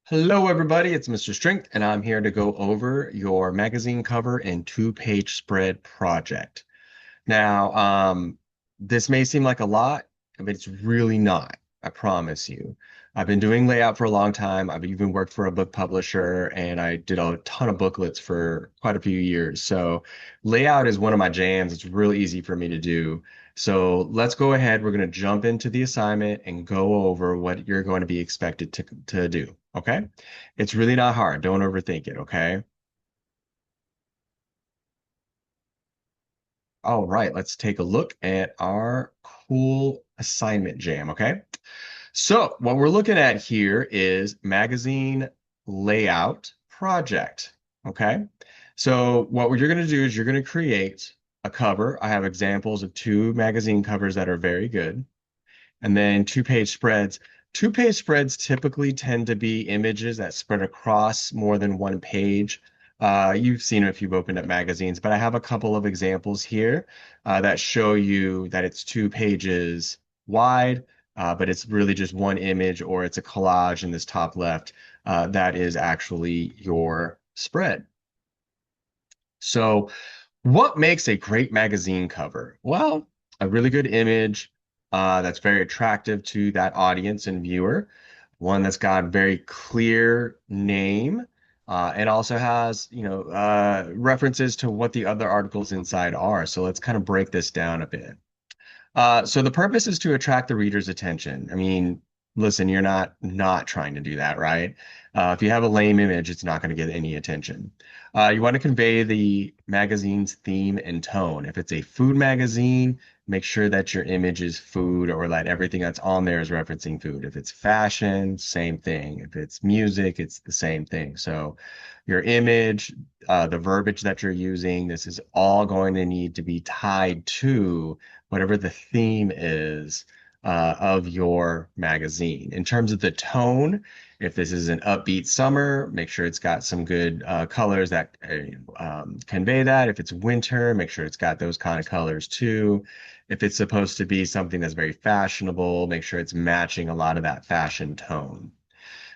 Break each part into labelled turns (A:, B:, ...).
A: Hello, everybody. It's Mr. Strength, and I'm here to go over your magazine cover and two-page spread project. Now, this may seem like a lot, but it's really not. I promise you. I've been doing layout for a long time. I've even worked for a book publisher, and I did a ton of booklets for quite a few years. So, layout is one of my jams. It's really easy for me to do. So, let's go ahead. We're going to jump into the assignment and go over what you're going to be expected to do. Okay? It's really not hard. Don't overthink it. Okay? All right, let's take a look at our cool assignment jam, okay? So what we're looking at here is magazine layout project, okay? So what you're going to do is you're going to create a cover. I have examples of two magazine covers that are very good, and then two-page spreads. Two-page spreads typically tend to be images that spread across more than one page. You've seen it if you've opened up magazines, but I have a couple of examples here that show you that it's 2 pages wide, but it's really just one image, or it's a collage in this top left. That is actually your spread. So, what makes a great magazine cover? Well, a really good image that's very attractive to that audience and viewer, one that's got a very clear name, and also has, references to what the other articles inside are. So let's kind of break this down a bit. So the purpose is to attract the reader's attention. I mean, listen, you're not trying to do that, right? If you have a lame image, it's not going to get any attention. You want to convey the magazine's theme and tone. If it's a food magazine, make sure that your image is food or that everything that's on there is referencing food. If it's fashion, same thing. If it's music, it's the same thing. So your image, the verbiage that you're using, this is all going to need to be tied to whatever the theme is of your magazine. In terms of the tone, if this is an upbeat summer, make sure it's got some good colors that convey that. If it's winter, make sure it's got those kind of colors too. If it's supposed to be something that's very fashionable, make sure it's matching a lot of that fashion tone.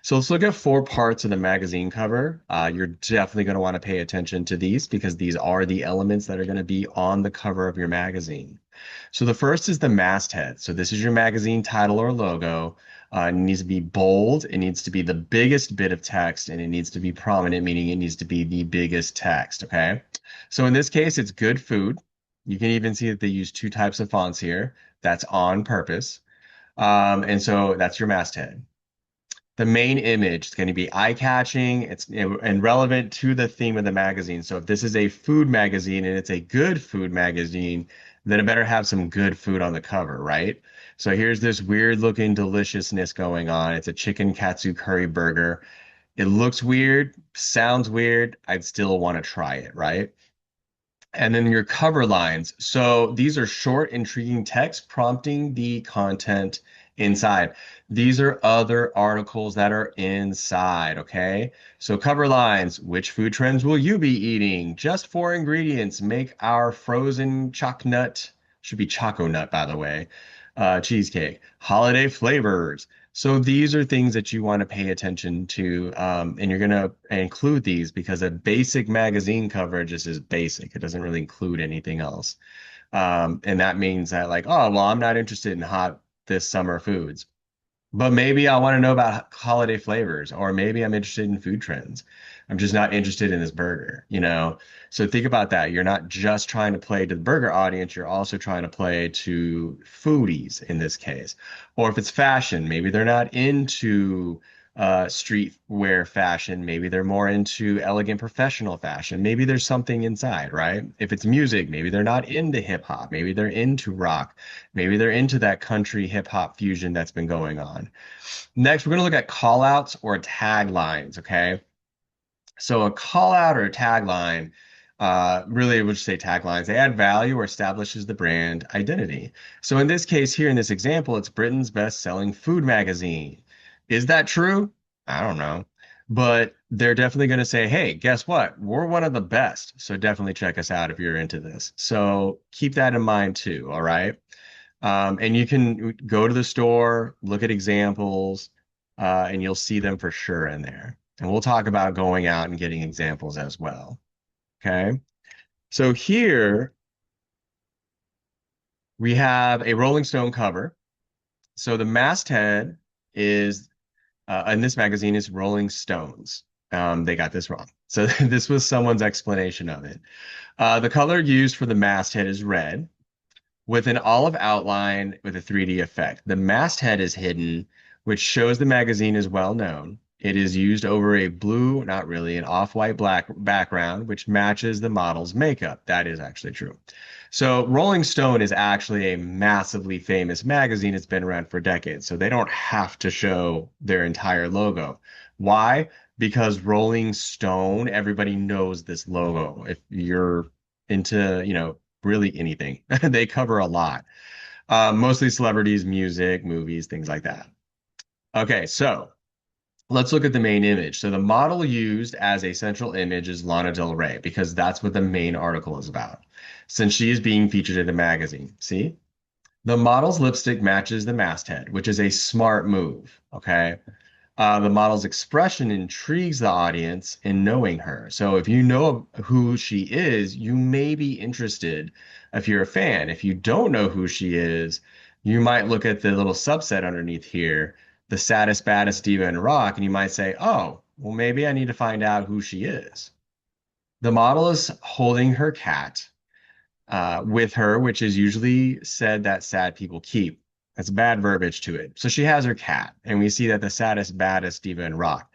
A: So let's look at four parts of the magazine cover. You're definitely going to want to pay attention to these because these are the elements that are going to be on the cover of your magazine. So the first is the masthead. So this is your magazine title or logo. It needs to be bold. It needs to be the biggest bit of text, and it needs to be prominent, meaning it needs to be the biggest text. Okay. So in this case, it's good food. You can even see that they use two types of fonts here. That's on purpose. And so that's your masthead. The main image is going to be eye-catching, and relevant to the theme of the magazine. So if this is a food magazine and it's a good food magazine, then it better have some good food on the cover, right? So here's this weird looking deliciousness going on. It's a chicken katsu curry burger. It looks weird, sounds weird. I'd still want to try it, right? And then your cover lines. So these are short, intriguing text prompting the content inside. These are other articles that are inside, okay? So cover lines, which food trends will you be eating? Just four ingredients make our frozen choc nut, should be choco nut, by the way, cheesecake. Holiday flavors. So these are things that you want to pay attention to, and you're going to include these because a basic magazine cover just is basic. It doesn't really include anything else. And that means that like, oh, well, I'm not interested in hot this summer foods. But maybe I want to know about holiday flavors, or maybe I'm interested in food trends. I'm just not interested in this burger, you know? So think about that. You're not just trying to play to the burger audience, you're also trying to play to foodies in this case. Or if it's fashion, maybe they're not into streetwear fashion. Maybe they're more into elegant professional fashion. Maybe there's something inside, right? If it's music, maybe they're not into hip hop. Maybe they're into rock. Maybe they're into that country hip hop fusion that's been going on. Next, we're going to look at call outs or taglines, okay? So a call out or a tagline, really, we'll just say taglines. They add value or establishes the brand identity. So in this case here, in this example, it's Britain's best-selling food magazine. Is that true? I don't know. But they're definitely going to say, hey, guess what? We're one of the best. So definitely check us out if you're into this. So keep that in mind too, all right? And you can go to the store, look at examples, and you'll see them for sure in there. And we'll talk about going out and getting examples as well. Okay. So here we have a Rolling Stone cover. So the masthead is, in this magazine, is Rolling Stones. They got this wrong. So this was someone's explanation of it. The color used for the masthead is red with an olive outline with a 3D effect. The masthead is hidden, which shows the magazine is well known. It is used over a blue, not really, an off-white black background, which matches the model's makeup. That is actually true. So Rolling Stone is actually a massively famous magazine. It's been around for decades, so they don't have to show their entire logo. Why? Because Rolling Stone, everybody knows this logo. If you're into, really anything. They cover a lot. Mostly celebrities, music, movies, things like that. Okay, so let's look at the main image. So the model used as a central image is Lana Del Rey because that's what the main article is about, since she is being featured in a magazine. See? The model's lipstick matches the masthead, which is a smart move. Okay. The model's expression intrigues the audience in knowing her. So if you know who she is, you may be interested if you're a fan. If you don't know who she is, you might look at the little subset underneath here, the saddest, baddest diva in rock, and you might say, oh, well, maybe I need to find out who she is. The model is holding her cat with her, which is usually said that sad people keep. That's bad verbiage to it. So she has her cat, and we see that the saddest, baddest diva in rock.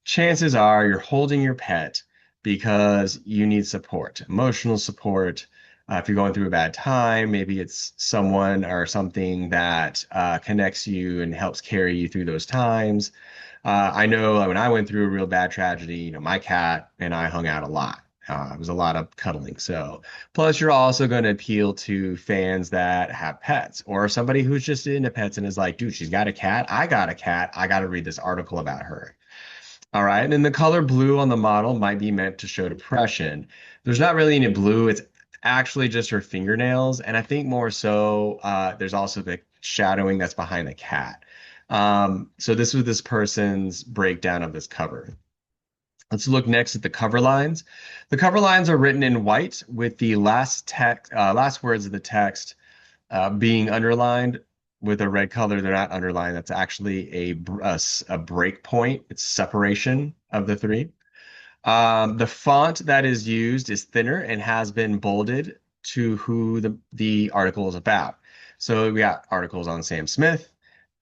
A: Chances are you're holding your pet because you need support, emotional support. If you're going through a bad time, maybe it's someone or something that connects you and helps carry you through those times. I know when I went through a real bad tragedy, my cat and I hung out a lot. It was a lot of cuddling. So, plus, you're also going to appeal to fans that have pets or somebody who's just into pets and is like, dude, she's got a cat. I got a cat. I got to read this article about her. All right. And then the color blue on the model might be meant to show depression. There's not really any blue. It's actually just her fingernails. And I think more so, there's also the shadowing that's behind the cat. So this was this person's breakdown of this cover. Let's look next at the cover lines. The cover lines are written in white with the last words of the text being underlined with a red color. They're not underlined. That's actually a break point. It's separation of the three. The font that is used is thinner and has been bolded to who the article is about. So we got articles on Sam Smith,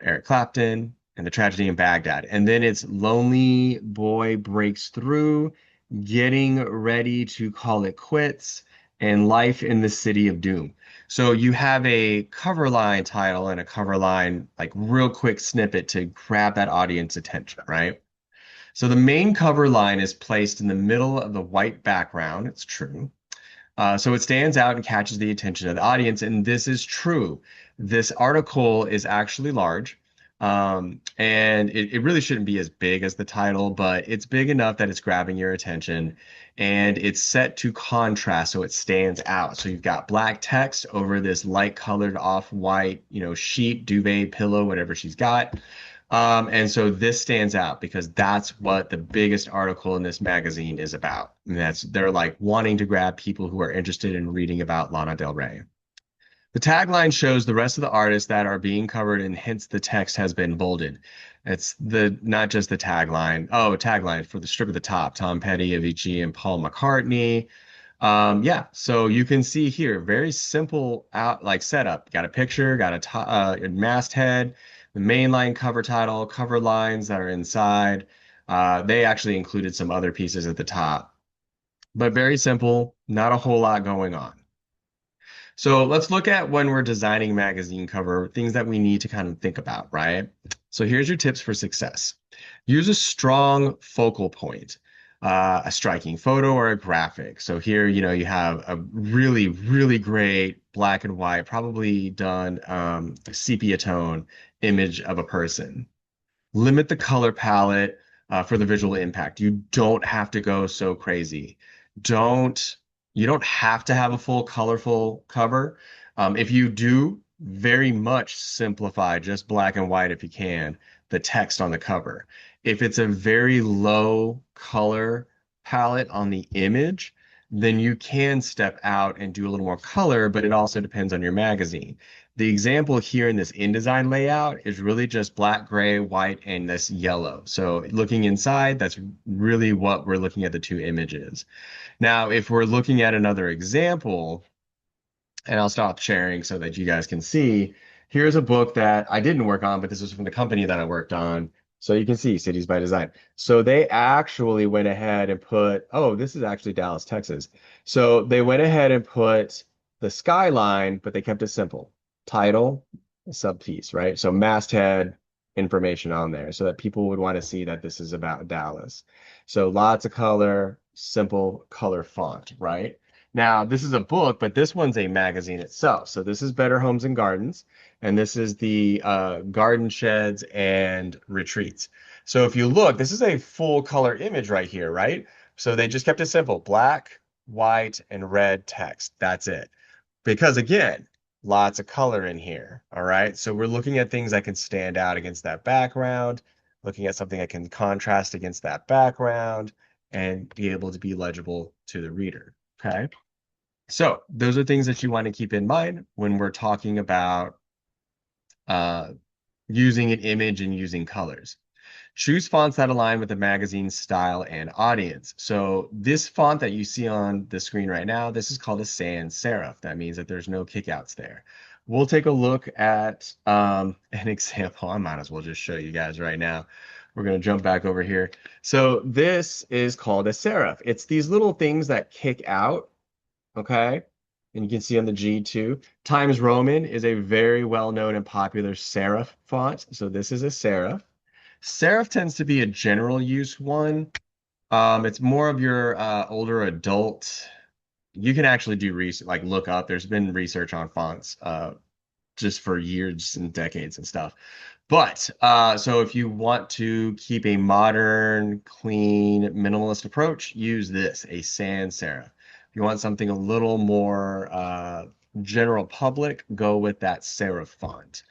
A: Eric Clapton, and the tragedy in Baghdad. And then it's lonely boy breaks through, getting ready to call it quits, and life in the city of doom. So you have a cover line title and a cover line, like real quick snippet to grab that audience attention, right? So the main cover line is placed in the middle of the white background. It's true. So it stands out and catches the attention of the audience. And this is true. This article is actually large. And it really shouldn't be as big as the title, but it's big enough that it's grabbing your attention. And it's set to contrast so it stands out. So you've got black text over this light colored off-white, sheet, duvet, pillow, whatever she's got. And so this stands out because that's what the biggest article in this magazine is about. And they're like wanting to grab people who are interested in reading about Lana Del Rey. The tagline shows the rest of the artists that are being covered, and hence the text has been bolded. It's not just the tagline. Oh, tagline for the strip at the top: Tom Petty, Avicii, and Paul McCartney. Yeah, so you can see here, very simple setup. Got a picture, got a masthead, the mainline cover title, cover lines that are inside. They actually included some other pieces at the top, but very simple, not a whole lot going on. So let's look at when we're designing magazine cover, things that we need to kind of think about, right? So here's your tips for success. Use a strong focal point, a striking photo or a graphic. So here, you have a really, really great black and white, probably done sepia tone image of a person. Limit the color palette for the visual impact. You don't have to go so crazy. Don't you don't have to have a full colorful cover. If you do, very much simplify just black and white if you can. the text on the cover. If it's a very low color palette on the image, then you can step out and do a little more color, but it also depends on your magazine. The example here in this InDesign layout is really just black, gray, white, and this yellow. So looking inside, that's really what we're looking at the two images. Now, if we're looking at another example, and I'll stop sharing so that you guys can see. Here's a book that I didn't work on, but this was from the company that I worked on. So you can see Cities by Design. So they actually went ahead and put, oh, this is actually Dallas, Texas. So they went ahead and put the skyline, but they kept it simple. Title, sub piece, right? So masthead information on there so that people would want to see that this is about Dallas. So lots of color, simple color font, right? Now, this is a book, but this one's a magazine itself. So this is Better Homes and Gardens, and this is the Garden Sheds and Retreats. So if you look, this is a full color image right here, right? So they just kept it simple, black, white, and red text. That's it. Because again, lots of color in here. All right. So we're looking at things that can stand out against that background, looking at something that can contrast against that background and be able to be legible to the reader. Okay. So those are things that you want to keep in mind when we're talking about uh, using an image and using colors. Choose fonts that align with the magazine's style and audience. So this font that you see on the screen right now, this is called a sans serif. That means that there's no kickouts there. We'll take a look at an example. I might as well just show you guys right now. We're going to jump back over here. So this is called a serif. It's these little things that kick out, okay? And you can see on the G too. Times Roman is a very well-known and popular serif font. So this is a serif. Serif tends to be a general use one. It's more of your older adult. You can actually do research, like look up. There's been research on fonts just for years and decades and stuff. But so if you want to keep a modern, clean, minimalist approach, use this, a sans serif. If you want something a little more general public, go with that serif font.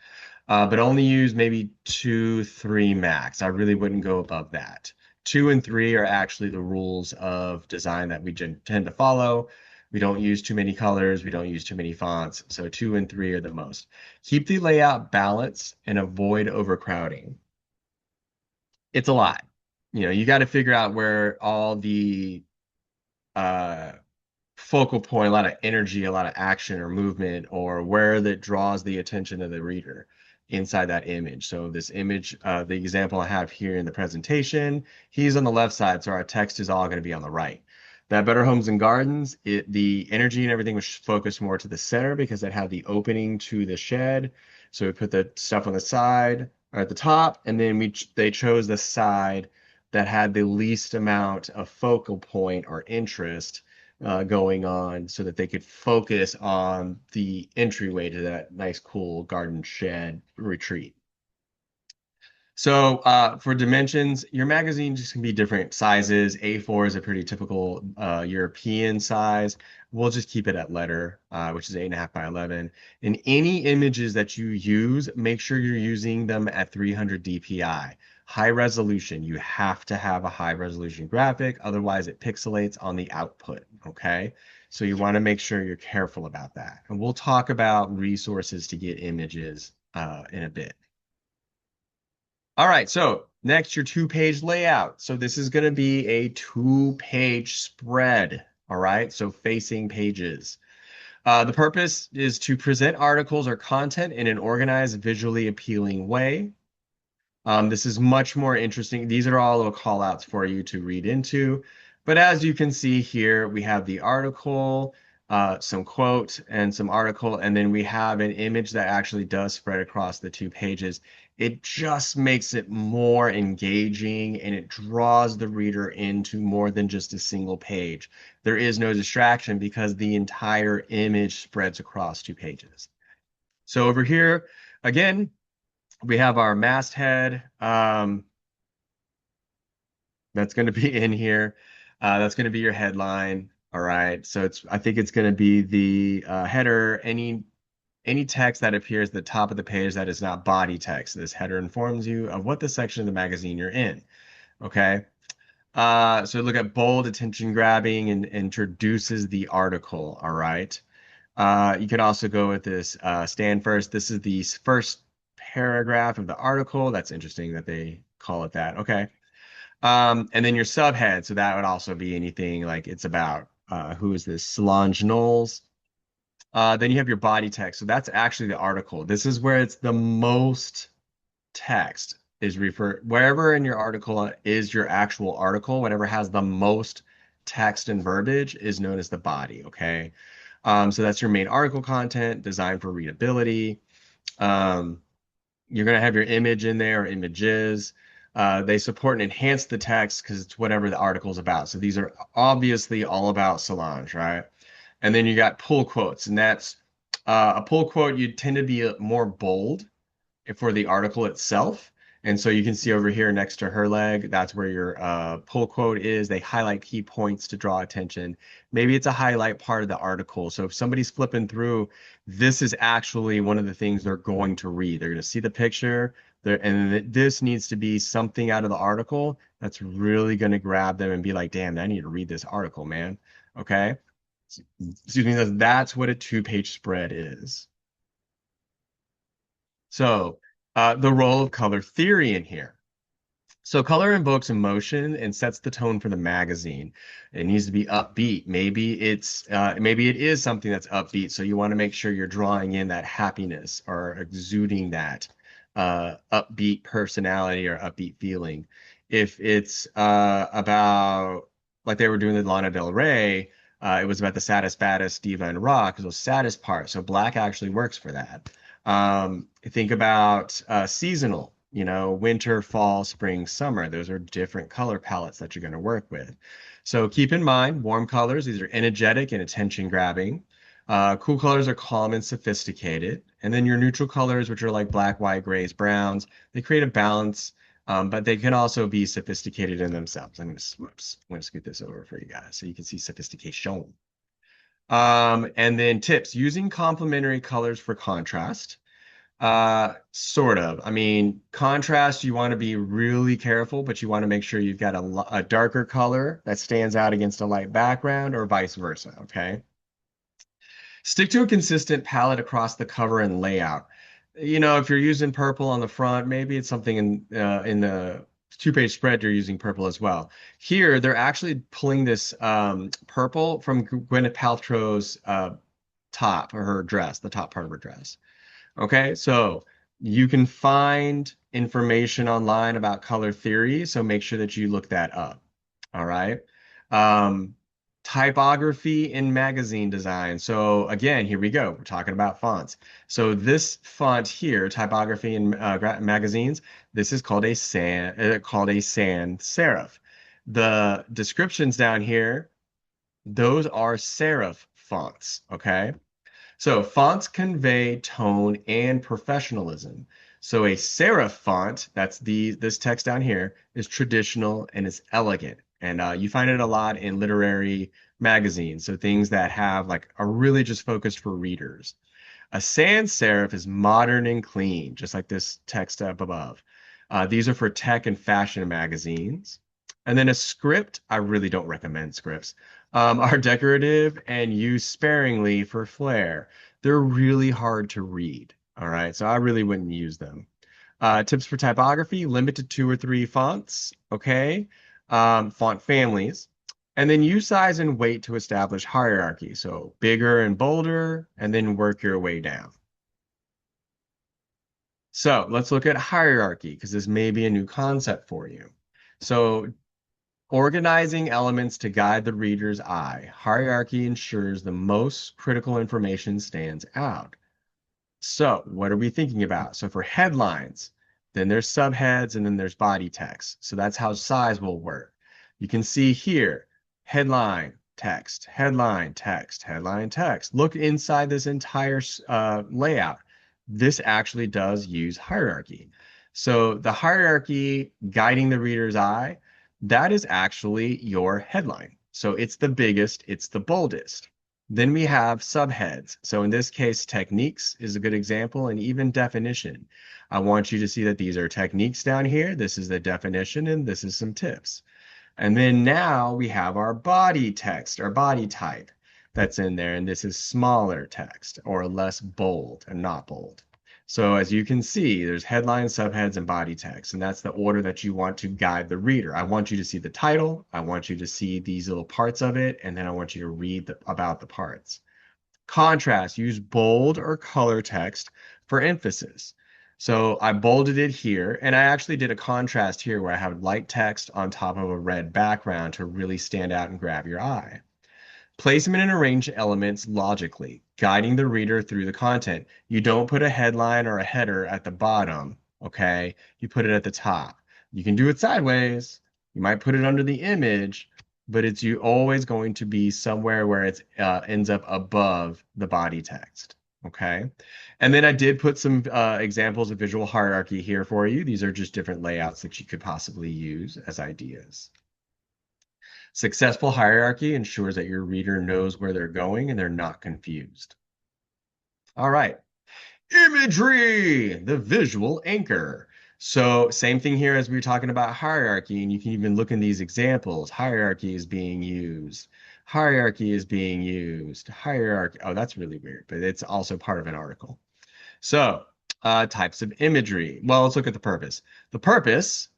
A: But only use maybe two, three max. I really wouldn't go above that. Two and three are actually the rules of design that we tend to follow. We don't use too many colors. We don't use too many fonts. So two and three are the most. Keep the layout balanced and avoid overcrowding. It's a lot. You got to figure out where all the uh, focal point, a lot of energy, a lot of action or movement, or where that draws the attention of the reader inside that image. So this image, the example I have here in the presentation, he's on the left side, so our text is all going to be on the right. That Better Homes and Gardens, the energy and everything was focused more to the center because it had the opening to the shed. So we put the stuff on the side or at the top, and then they chose the side that had the least amount of focal point or interest going on so that they could focus on the entryway to that nice, cool garden shed retreat. So for dimensions, your magazine just can be different sizes. A4 is a pretty typical European size. We'll just keep it at letter, which is 8.5 by 11. And any images that you use, make sure you're using them at 300 DPI. High resolution, you have to have a high resolution graphic, otherwise it pixelates on the output, okay? So you want to make sure you're careful about that. And we'll talk about resources to get images in a bit. All right, so next, your two-page layout. So this is going to be a two-page spread, all right? So facing pages. The purpose is to present articles or content in an organized, visually appealing way. This is much more interesting. These are all little call outs for you to read into. But as you can see here, we have the article, some quote, and some article, and then we have an image that actually does spread across the two pages. It just makes it more engaging and it draws the reader into more than just a single page. There is no distraction because the entire image spreads across two pages. So over here, again, we have our masthead. That's going to be in here. That's going to be your headline. All right. So I think it's going to be the header. any text that appears at the top of the page that is not body text. This header informs you of what the section of the magazine you're in. Okay. So look at bold, attention grabbing, and introduces the article. All right. You can also go with this stand first. This is the first paragraph of the article. That's interesting that they call it that. Okay. And then your subhead. So that would also be anything like it's about who is this? Solange Knowles. Then you have your body text. So that's actually the article. This is where it's the most text is referred wherever in your article is your actual article, whatever has the most text and verbiage is known as the body. Okay. So that's your main article content designed for readability. Um, you're going to have your image in there or images. They support and enhance the text because it's whatever the article is about. So these are obviously all about Solange, right? And then you got pull quotes, and that's a pull quote. You tend to be more bold for the article itself. And so you can see over here next to her leg, that's where your pull quote is. They highlight key points to draw attention. Maybe it's a highlight part of the article. So if somebody's flipping through, this is actually one of the things they're going to read. They're going to see the picture, and this needs to be something out of the article that's really going to grab them and be like, damn, I need to read this article, man. Okay. Excuse me, that's what a two-page spread is. So, the role of color theory in here. So color invokes emotion and sets the tone for the magazine. It needs to be upbeat. Maybe it is something that's upbeat. So you want to make sure you're drawing in that happiness or exuding that upbeat personality or upbeat feeling. If it's about like they were doing with Lana Del Rey, it was about the saddest, baddest diva in rock, the saddest part. So black actually works for that. Think about seasonal, winter, fall, spring, summer. Those are different color palettes that you're going to work with. So keep in mind, warm colors, these are energetic and attention grabbing. Cool colors are calm and sophisticated. And then your neutral colors, which are like black, white, grays, browns, they create a balance, but they can also be sophisticated in themselves. I'm going to scoot this over for you guys so you can see sophistication. And then tips, using complementary colors for contrast. Sort of. I mean, contrast, you want to be really careful, but you want to make sure you've got a darker color that stands out against a light background or vice versa, okay? Stick to a consistent palette across the cover and layout. If you're using purple on the front, maybe it's something in the two-page spread you're using purple as well. Here, they're actually pulling this purple from Gwyneth Paltrow's top or her dress, the top part of her dress. Okay, so you can find information online about color theory, so make sure that you look that up. All right. Um, Typography in magazine design. So again, here we go. We're talking about fonts. So this font here, typography in magazines, this is called a sans serif. The descriptions down here, those are serif fonts. Okay. So fonts convey tone and professionalism. So a serif font, that's this text down here, is traditional and is elegant. And you find it a lot in literary magazines. So things that have like are really just focused for readers. A sans serif is modern and clean, just like this text up above. These are for tech and fashion magazines. And then a script, I really don't recommend scripts, are decorative and used sparingly for flair. They're really hard to read. All right, so I really wouldn't use them. Tips for typography, limit to 2 or 3 fonts, okay? Font families. And then use size and weight to establish hierarchy. So bigger and bolder, and then work your way down. So let's look at hierarchy because this may be a new concept for you. So organizing elements to guide the reader's eye. Hierarchy ensures the most critical information stands out. So what are we thinking about? So for headlines, then there's subheads and then there's body text. So that's how size will work. You can see here, headline, text, headline, text, headline, text. Look inside this entire layout. This actually does use hierarchy. So the hierarchy guiding the reader's eye, that is actually your headline. So it's the biggest, it's the boldest. Then we have subheads. So in this case, techniques is a good example, and even definition. I want you to see that these are techniques down here. This is the definition, and this is some tips. And then now we have our body text, our body type that's in there, and this is smaller text or less bold and not bold. So as you can see, there's headlines, subheads, and body text, and that's the order that you want to guide the reader. I want you to see the title, I want you to see these little parts of it, and then I want you to read about the parts. Contrast, use bold or color text for emphasis. So I bolded it here, and I actually did a contrast here where I have light text on top of a red background to really stand out and grab your eye. Placement and arrange elements logically, guiding the reader through the content. You don't put a headline or a header at the bottom, okay? You put it at the top. You can do it sideways. You might put it under the image, but it's you always going to be somewhere where it ends up above the body text, okay? And then I did put some examples of visual hierarchy here for you. These are just different layouts that you could possibly use as ideas. Successful hierarchy ensures that your reader knows where they're going and they're not confused. All right. Imagery, the visual anchor. So same thing here as we were talking about hierarchy, and you can even look in these examples. Hierarchy is being used. Hierarchy is being used. Hierarchy. Oh, that's really weird, but it's also part of an article. So types of imagery. Well, let's look at the purpose. The purpose.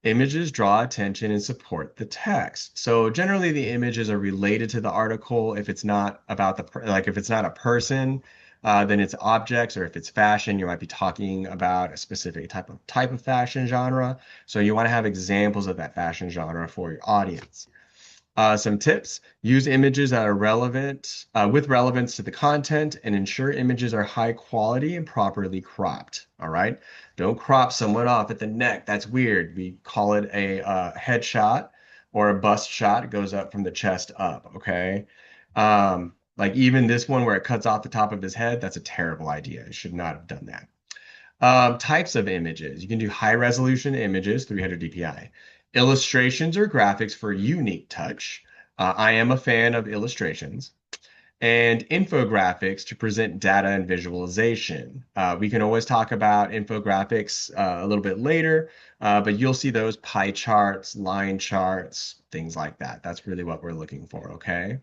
A: Images draw attention and support the text. So generally the images are related to the article. If it's not about like if it's not a person, then it's objects, or if it's fashion, you might be talking about a specific type of fashion genre. So you want to have examples of that fashion genre for your audience. Some tips: use images that are relevant with relevance to the content and ensure images are high quality and properly cropped. All right. Don't crop someone off at the neck. That's weird. We call it a headshot or a bust shot. It goes up from the chest up. Okay. Like even this one where it cuts off the top of his head, that's a terrible idea. I should not have done that. Types of images. You can do high resolution images, 300 dpi. Illustrations or graphics for unique touch. I am a fan of illustrations. And infographics to present data and visualization. We can always talk about infographics a little bit later, but you'll see those pie charts, line charts, things like that. That's really what we're looking for, okay?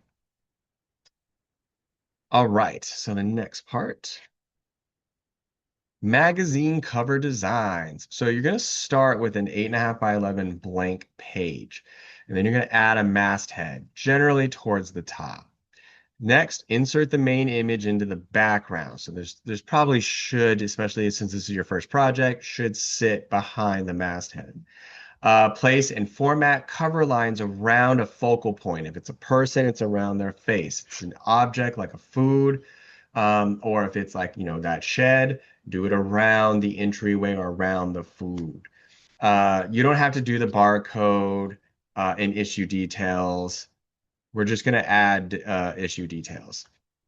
A: All right, so the next part. Magazine cover designs. So you're going to start with an 8.5 by 11 blank page, and then you're going to add a masthead, generally towards the top. Next, insert the main image into the background. So there's probably should, especially since this is your first project, should sit behind the masthead. Place and format cover lines around a focal point. If it's a person, it's around their face. If it's an object like a food, or if it's like, that shed, do it around the entryway or around the food. You don't have to do the barcode and issue details. We're just going to add issue details.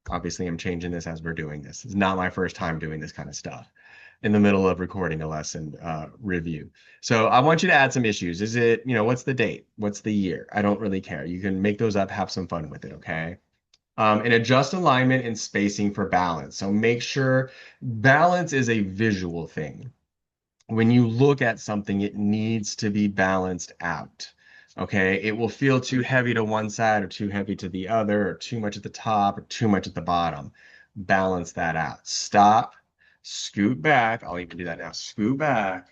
A: Obviously, I'm changing this as we're doing this. It's not my first time doing this kind of stuff in the middle of recording a lesson review. So I want you to add some issues. Is it, what's the date? What's the year? I don't really care. You can make those up, have some fun with it, okay? And adjust alignment and spacing for balance. So make sure balance is a visual thing. When you look at something, it needs to be balanced out. Okay, it will feel too heavy to one side or too heavy to the other, or too much at the top or too much at the bottom. Balance that out. Stop, scoot back. I'll even do that now. Scoot back,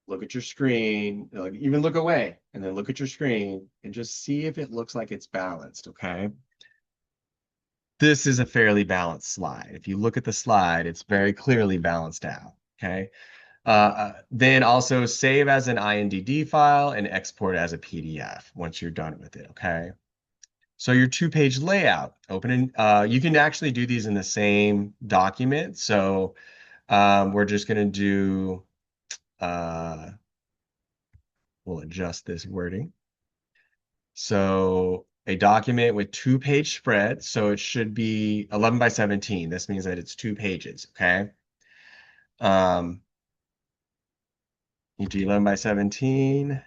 A: look at your screen, like, even look away, and then look at your screen and just see if it looks like it's balanced. Okay. This is a fairly balanced slide. If you look at the slide, it's very clearly balanced out. Okay. Then also save as an INDD file and export as a PDF once you're done with it, okay? So your two-page layout, you can actually do these in the same document. So we're just gonna do, we'll adjust this wording. So a document with two-page spread, so it should be 11 by 17. This means that it's 2 pages, okay? You do 11 by 17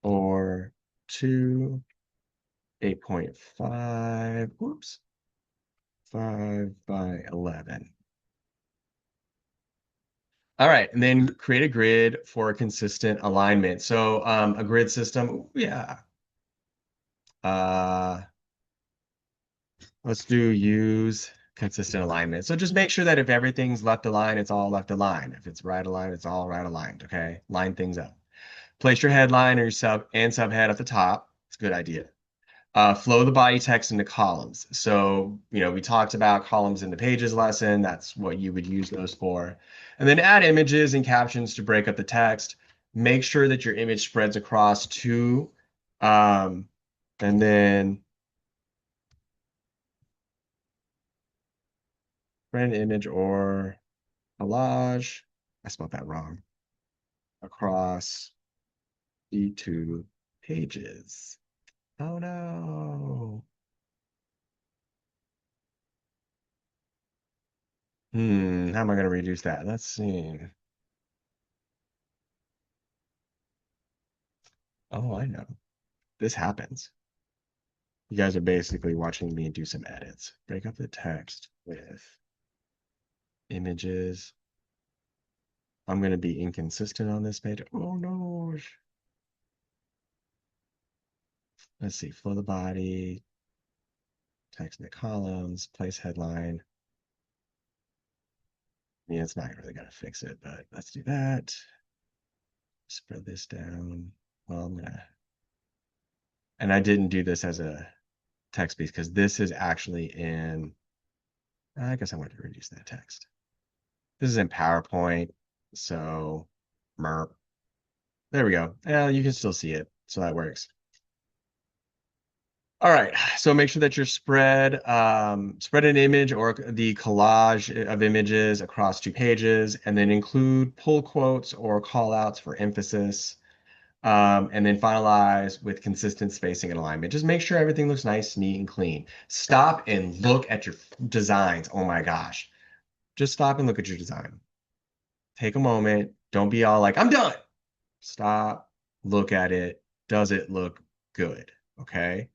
A: or 2 8.5, whoops, 5 by 11. All right, and then create a grid for consistent alignment. So a grid system, yeah. Uh, let's do use consistent alignment. So just make sure that if everything's left aligned, it's all left aligned. If it's right aligned, it's all right aligned, okay? Line things up. Place your headline or your sub and subhead at the top. It's a good idea. Flow the body text into columns. So, we talked about columns in the pages lesson. That's what you would use those for. And then add images and captions to break up the text. Make sure that your image spreads across two. And then spread an image or collage. I spelled that wrong. Across the two pages. Oh no. How am I going to reduce that? Let's see. Oh, I know. This happens. You guys are basically watching me do some edits. Break up the text with images. I'm going to be inconsistent on this page. Oh no. Let's see. Flow the body, text in the columns, place headline. Yeah, it's not really going to fix it, but let's do that. Spread this down. Well, and I didn't do this as a text piece because this is actually in, I guess I wanted to reduce that text. This is in PowerPoint, so merp. There we go. Yeah, you can still see it, so that works. All right, so make sure that you're spread an image or the collage of images across two pages, and then include pull quotes or call outs for emphasis, and then finalize with consistent spacing and alignment. Just make sure everything looks nice, neat, and clean. Stop and look at your designs. Oh my gosh. Just stop and look at your design. Take a moment. Don't be all like, I'm done. Stop, look at it. Does it look good? Okay.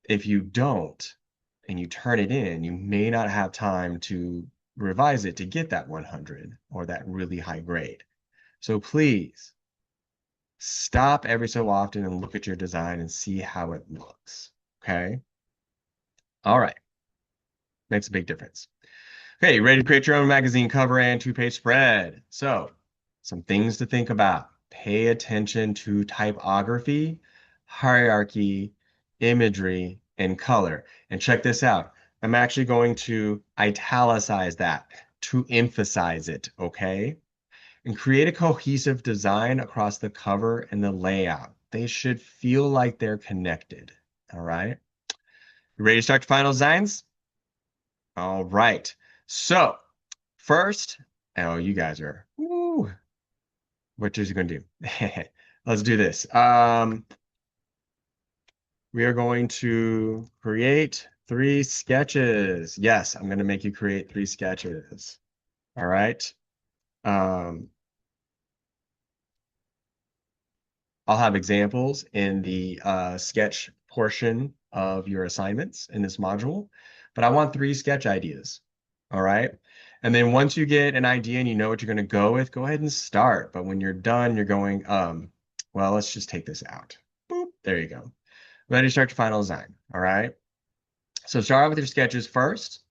A: If you don't and you turn it in, you may not have time to revise it to get that 100 or that really high grade. So please stop every so often and look at your design and see how it looks. Okay. All right. Makes a big difference. Okay, you ready to create your own magazine cover and two-page spread? So, some things to think about. Pay attention to typography, hierarchy, imagery, and color. And check this out. I'm actually going to italicize that to emphasize it, okay? And create a cohesive design across the cover and the layout. They should feel like they're connected, all right? You ready to start your final designs? All right. So, first, oh, you guys are, woo, what is you gonna do? Let's do this. We are going to create 3 sketches. Yes, I'm gonna make you create 3 sketches. All right. Um, I'll have examples in the sketch portion of your assignments in this module, but I want 3 sketch ideas. All right. And then once you get an idea and you know what you're going to go with, go ahead and start. But when you're done, you're going, well, let's just take this out. Boop. There you go. Ready to start your final design. All right. So start with your sketches first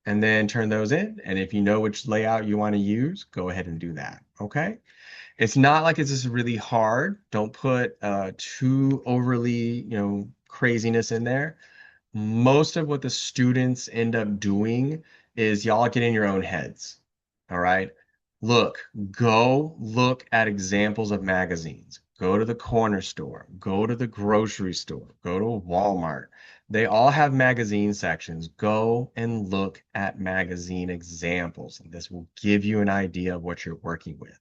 A: and then turn those in. And if you know which layout you want to use, go ahead and do that. Okay. It's not like it's just really hard. Don't put too overly, craziness in there. Most of what the students end up doing is y'all get in your own heads. All right. Go look at examples of magazines. Go to the corner store, go to the grocery store, go to Walmart. They all have magazine sections. Go and look at magazine examples. And this will give you an idea of what you're working with.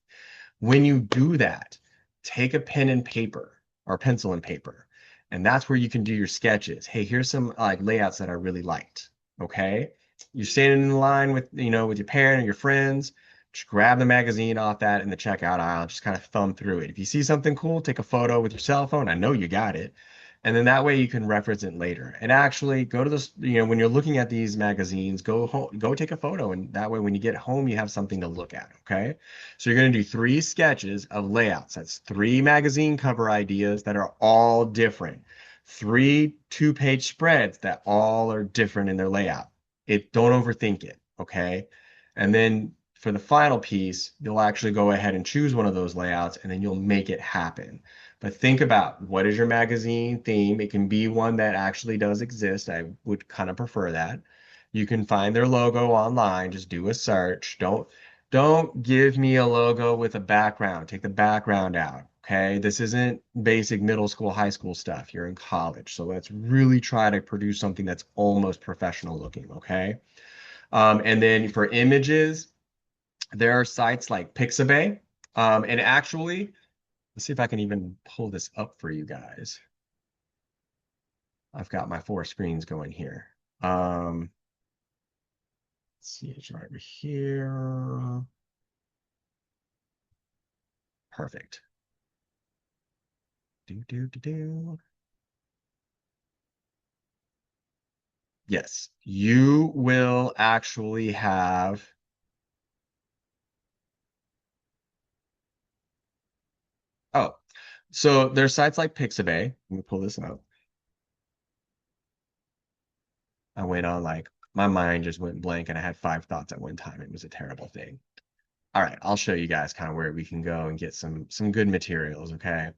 A: When you do that, take a pen and paper or pencil and paper, and that's where you can do your sketches. Hey, here's some like layouts that I really liked. Okay. You're standing in line with, with your parent or your friends, just grab the magazine off that in the checkout aisle, just kind of thumb through it. If you see something cool, take a photo with your cell phone. I know you got it. And then that way you can reference it later. And actually go to this, when you're looking at these magazines, go home, go take a photo. And that way when you get home, you have something to look at. Okay. So you're going to do three sketches of layouts. That's three magazine cover ideas that are all different. Three two-page spreads that all are different in their layout. Don't overthink it. Okay. And then for the final piece, you'll actually go ahead and choose one of those layouts and then you'll make it happen. But think about what is your magazine theme. It can be one that actually does exist. I would kind of prefer that. You can find their logo online. Just do a search. Don't give me a logo with a background. Take the background out. Okay. This isn't basic middle school, high school stuff. You're in college. So let's really try to produce something that's almost professional looking. Okay. And then for images, there are sites like Pixabay. And actually, let's see if I can even pull this up for you guys. I've got my four screens going here. Let's see, it's right over here. Perfect. Do, do, do, do. Yes, you will actually have. Oh, so there's sites like Pixabay. Let me pull this up. I went on like my mind just went blank and I had five thoughts at one time. It was a terrible thing. All right, I'll show you guys kind of where we can go and get some good materials, okay?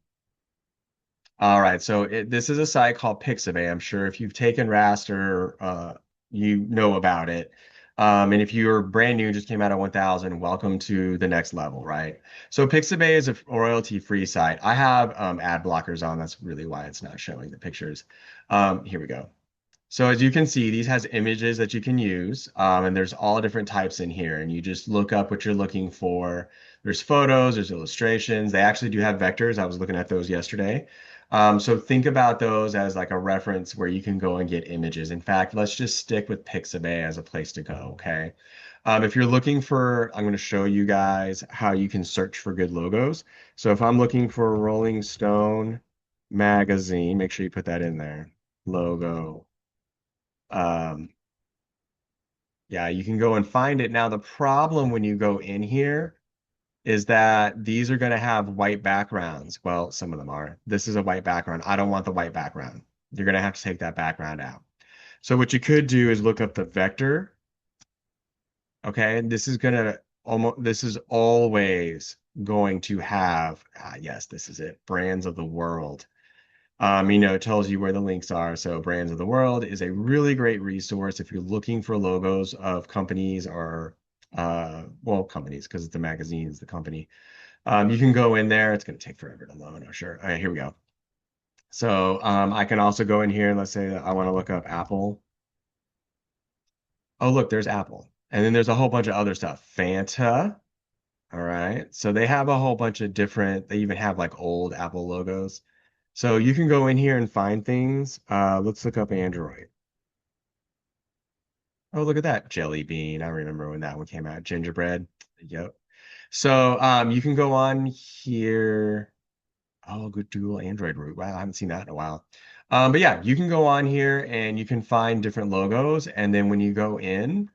A: All right, so this is a site called Pixabay. I'm sure if you've taken raster, you know about it. And if you're brand new, just came out of 1000, welcome to the next level, right? So Pixabay is a royalty-free site. I have ad blockers on. That's really why it's not showing the pictures. Here we go. So as you can see, these has images that you can use, and there's all different types in here. And you just look up what you're looking for. There's photos, there's illustrations. They actually do have vectors. I was looking at those yesterday. So think about those as like a reference where you can go and get images. In fact, let's just stick with Pixabay as a place to go, okay? If you're looking for, I'm going to show you guys how you can search for good logos. So if I'm looking for Rolling Stone magazine, make sure you put that in there. Logo. Um, yeah, you can go and find it. Now, the problem when you go in here is that these are going to have white backgrounds. Well, some of them are. This is a white background. I don't want the white background. You're going to have to take that background out. So what you could do is look up the vector. Okay, and this is always going to have, yes, this is it, brands of the world. It tells you where the links are. So Brands of the World is a really great resource if you're looking for logos of companies or, well, companies, because it's a magazine, it's the company. You can go in there. It's going to take forever to load, I'm sure. All right, here we go. So I can also go in here and let's say that I want to look up Apple. Oh, look, there's Apple. And then there's a whole bunch of other stuff. Fanta. All right. So they have a whole bunch of different, they even have like old Apple logos. So you can go in here and find things. Let's look up Android. Oh, look at that. Jelly bean. I remember when that one came out. Gingerbread. Yep. So you can go on here. Oh, good Google Android root. Wow, I haven't seen that in a while. But yeah, you can go on here and you can find different logos. And then when you go in,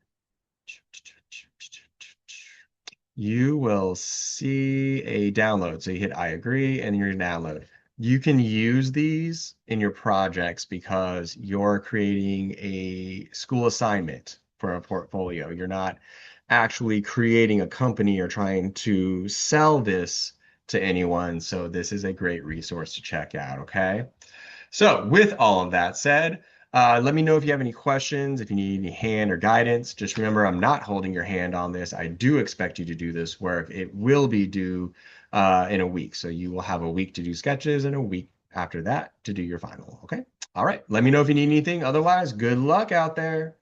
A: you will see a download. So you hit I agree and you're download. You can use these in your projects because you're creating a school assignment for a portfolio. You're not actually creating a company or trying to sell this to anyone. So this is a great resource to check out, okay? So, with all of that said, let me know if you have any questions, if you need any hand or guidance. Just remember, I'm not holding your hand on this. I do expect you to do this work. It will be due in a week. So, you will have a week to do sketches and a week after that to do your final. Okay. All right. Let me know if you need anything. Otherwise, good luck out there.